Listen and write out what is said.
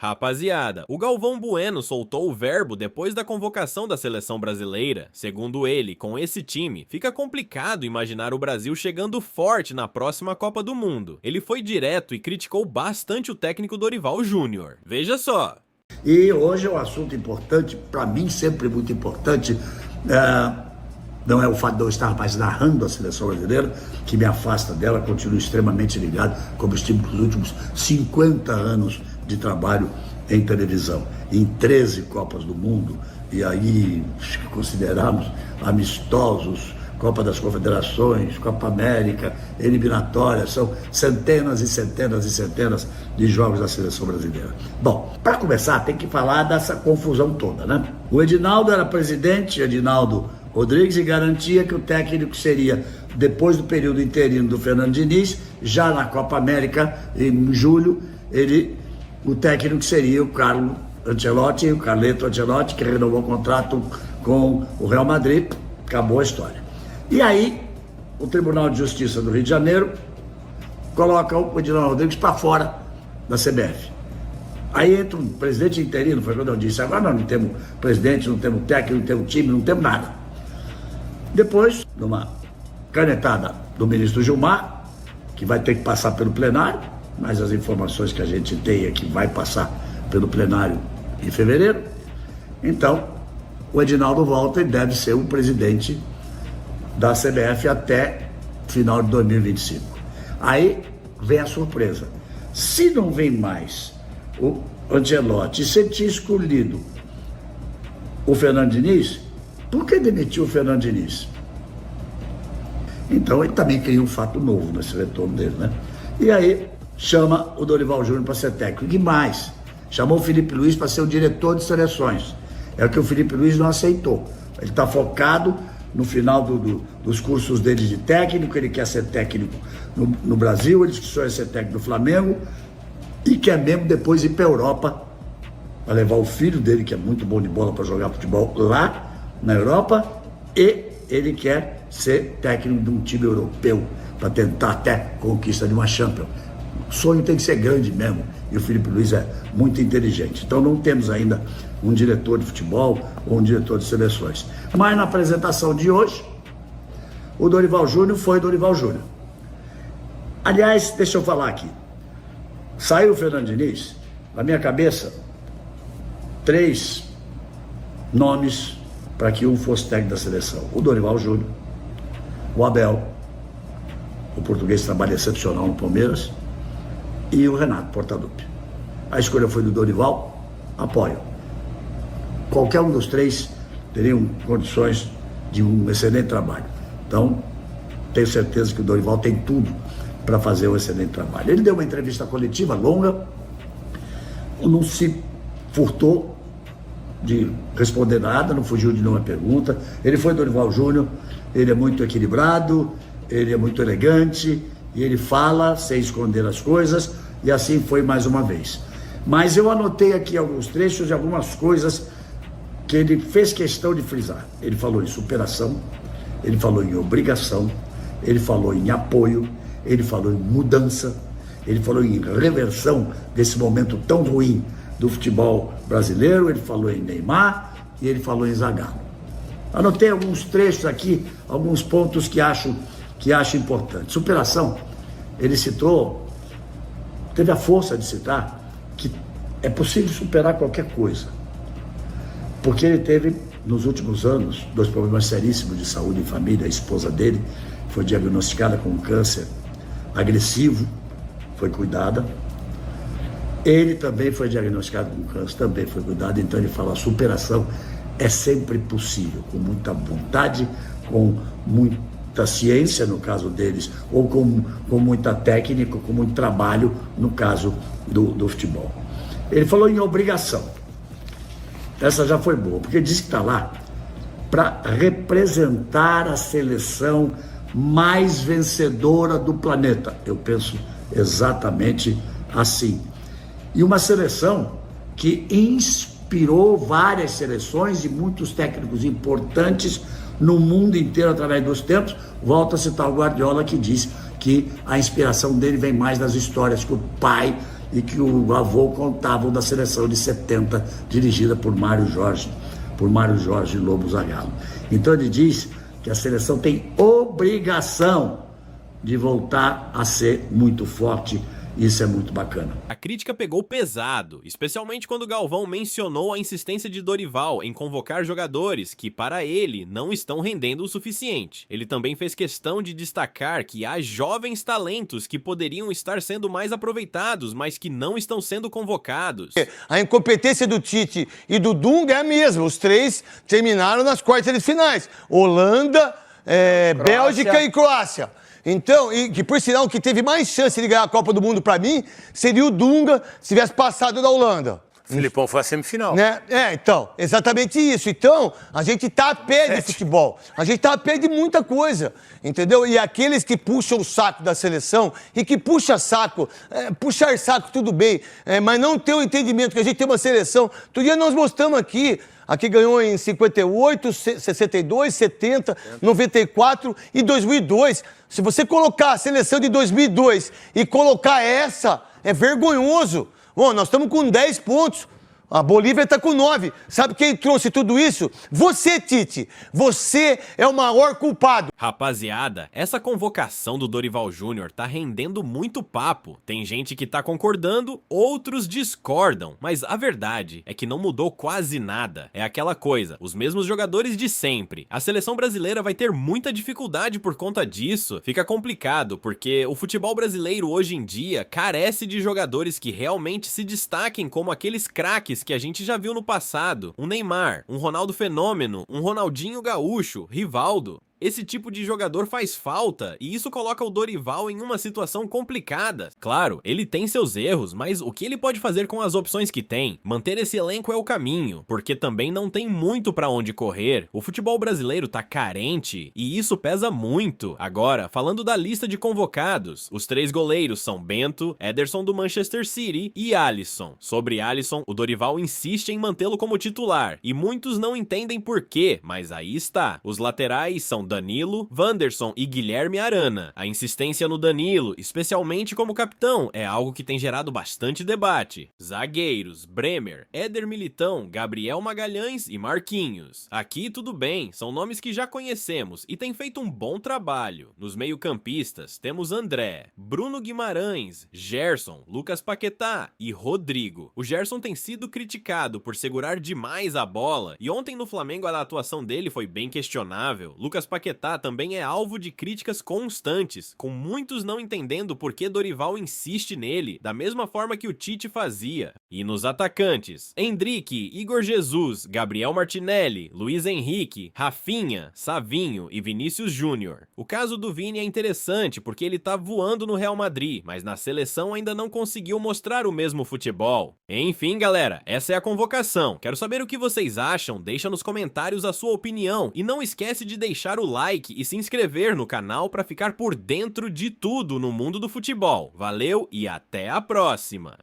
Rapaziada, o Galvão Bueno soltou o verbo depois da convocação da seleção brasileira. Segundo ele, com esse time, fica complicado imaginar o Brasil chegando forte na próxima Copa do Mundo. Ele foi direto e criticou bastante o técnico Dorival Júnior. Veja só. E hoje é um assunto importante, para mim sempre muito importante, não é o fato de eu estar mais narrando a seleção brasileira, que me afasta dela, continuo extremamente ligado, como estive nos últimos 50 anos de trabalho em televisão, em 13 Copas do Mundo, e aí consideramos amistosos, Copa das Confederações, Copa América, eliminatória, são centenas e centenas e centenas de jogos da seleção brasileira. Bom, para começar tem que falar dessa confusão toda, né? O Edinaldo era presidente, Edinaldo Rodrigues, e garantia que o técnico seria, depois do período interino do Fernando Diniz, já na Copa América, em julho, o técnico seria o Carlo Ancelotti, o Carleto Ancelotti, que renovou o contrato com o Real Madrid. Acabou a história. E aí, o Tribunal de Justiça do Rio de Janeiro coloca o Edinaldo Rodrigues para fora da CBF. Aí entra um presidente interino, foi quando eu disse, agora nós não temos presidente, não temos técnico, não temos time, não temos nada. Depois, numa canetada do ministro Gilmar, que vai ter que passar pelo plenário, mas as informações que a gente tem é que vai passar pelo plenário em fevereiro, então o Edinaldo volta e deve ser o presidente da CBF até final de 2025. Aí vem a surpresa. Se não vem mais o Ancelotti, se tinha escolhido o Fernando Diniz, por que demitiu o Fernando Diniz? Então ele também cria um fato novo nesse retorno dele, né? E aí chama o Dorival Júnior para ser técnico. E mais, chamou o Felipe Luiz para ser o diretor de seleções. É o que o Felipe Luiz não aceitou. Ele está focado no final dos cursos dele de técnico, ele quer ser técnico no Brasil, ele sonha ser técnico do Flamengo e quer mesmo depois ir para a Europa para levar o filho dele, que é muito bom de bola, para jogar futebol lá na Europa, e ele quer ser técnico de um time europeu para tentar até conquista de uma Champions. O sonho tem que ser grande mesmo, e o Felipe Luiz é muito inteligente. Então não temos ainda um diretor de futebol ou um diretor de seleções. Mas na apresentação de hoje, o Dorival Júnior foi Dorival Júnior. Aliás, deixa eu falar aqui. Saiu o Fernando Diniz, na minha cabeça, 3 nomes para que um fosse técnico da seleção. O Dorival Júnior, o Abel, o português trabalha excepcional no Palmeiras, e o Renato Portaluppi. A escolha foi do Dorival, apoio. Qualquer um dos 3 teriam condições de um excelente trabalho. Então, tenho certeza que o Dorival tem tudo para fazer um excelente trabalho. Ele deu uma entrevista coletiva longa, não se furtou de responder nada, não fugiu de nenhuma pergunta. Ele foi Dorival Júnior, ele é muito equilibrado, ele é muito elegante, e ele fala sem esconder as coisas, e assim foi mais uma vez. Mas eu anotei aqui alguns trechos de algumas coisas que ele fez questão de frisar. Ele falou em superação, ele falou em obrigação, ele falou em apoio, ele falou em mudança, ele falou em reversão desse momento tão ruim do futebol brasileiro, ele falou em Neymar e ele falou em Zagallo. Anotei alguns trechos aqui, alguns pontos que acho importante. Superação, ele citou, teve a força de citar que é possível superar qualquer coisa, porque ele teve, nos últimos anos, 2 problemas seríssimos de saúde em família. A esposa dele foi diagnosticada com um câncer agressivo, foi cuidada. Ele também foi diagnosticado com câncer, também foi cuidado. Então ele fala, a superação é sempre possível, com muita vontade, com muita ciência, no caso deles, ou com muita técnica, com muito trabalho, no caso do futebol. Ele falou em obrigação. Essa já foi boa, porque disse que está lá para representar a seleção mais vencedora do planeta. Eu penso exatamente assim. E uma seleção que inspirou várias seleções e muitos técnicos importantes no mundo inteiro através dos tempos. Volto a citar o Guardiola, que diz que a inspiração dele vem mais das histórias que o pai e que o avô contavam da seleção de 70, dirigida por Mário Jorge Lobo Zagallo. Então ele diz que a seleção tem obrigação de voltar a ser muito forte. Isso é muito bacana. A crítica pegou pesado, especialmente quando Galvão mencionou a insistência de Dorival em convocar jogadores que, para ele, não estão rendendo o suficiente. Ele também fez questão de destacar que há jovens talentos que poderiam estar sendo mais aproveitados, mas que não estão sendo convocados. A incompetência do Tite e do Dunga é a mesma. Os três terminaram nas quartas de finais. Holanda, Bélgica e Croácia. Então, e que por sinal, que teve mais chance de ganhar a Copa do Mundo pra mim seria o Dunga se tivesse passado da Holanda. O Filipão foi a semifinal. Né? Então, exatamente isso. Então, a gente tá a pé de futebol. A gente tá a pé de muita coisa, entendeu? E aqueles que puxam o saco da seleção e que puxar saco tudo bem, mas não tem o entendimento que a gente tem uma seleção. Outro dia nós mostramos aqui ganhou em 58, 62, 70, 94 e 2002. Se você colocar a seleção de 2002 e colocar essa, é vergonhoso. Bom, nós estamos com 10 pontos. A Bolívia está com 9. Sabe quem trouxe tudo isso? Você, Tite. Você é o maior culpado. Rapaziada, essa convocação do Dorival Júnior tá rendendo muito papo. Tem gente que tá concordando, outros discordam. Mas a verdade é que não mudou quase nada. É aquela coisa, os mesmos jogadores de sempre. A seleção brasileira vai ter muita dificuldade por conta disso. Fica complicado, porque o futebol brasileiro hoje em dia carece de jogadores que realmente se destaquem como aqueles craques que a gente já viu no passado. Um Neymar, um Ronaldo Fenômeno, um Ronaldinho Gaúcho, Rivaldo. Esse tipo de jogador faz falta, e isso coloca o Dorival em uma situação complicada. Claro, ele tem seus erros, mas o que ele pode fazer com as opções que tem? Manter esse elenco é o caminho, porque também não tem muito pra onde correr. O futebol brasileiro tá carente, e isso pesa muito. Agora, falando da lista de convocados, os 3 goleiros são Bento, Ederson do Manchester City e Alisson. Sobre Alisson, o Dorival insiste em mantê-lo como titular, e muitos não entendem por quê, mas aí está. Os laterais são Danilo, Wanderson e Guilherme Arana. A insistência no Danilo, especialmente como capitão, é algo que tem gerado bastante debate. Zagueiros, Bremer, Éder Militão, Gabriel Magalhães e Marquinhos. Aqui tudo bem, são nomes que já conhecemos e têm feito um bom trabalho. Nos meio-campistas temos André, Bruno Guimarães, Gerson, Lucas Paquetá e Rodrigo. O Gerson tem sido criticado por segurar demais a bola e ontem no Flamengo a atuação dele foi bem questionável. Lucas Paquetá também é alvo de críticas constantes, com muitos não entendendo por que Dorival insiste nele, da mesma forma que o Tite fazia. E nos atacantes, Endrick, Igor Jesus, Gabriel Martinelli, Luiz Henrique, Rafinha, Savinho e Vinícius Júnior. O caso do Vini é interessante porque ele tá voando no Real Madrid, mas na seleção ainda não conseguiu mostrar o mesmo futebol. Enfim, galera, essa é a convocação. Quero saber o que vocês acham, deixa nos comentários a sua opinião e não esquece de deixar o like e se inscrever no canal para ficar por dentro de tudo no mundo do futebol. Valeu e até a próxima!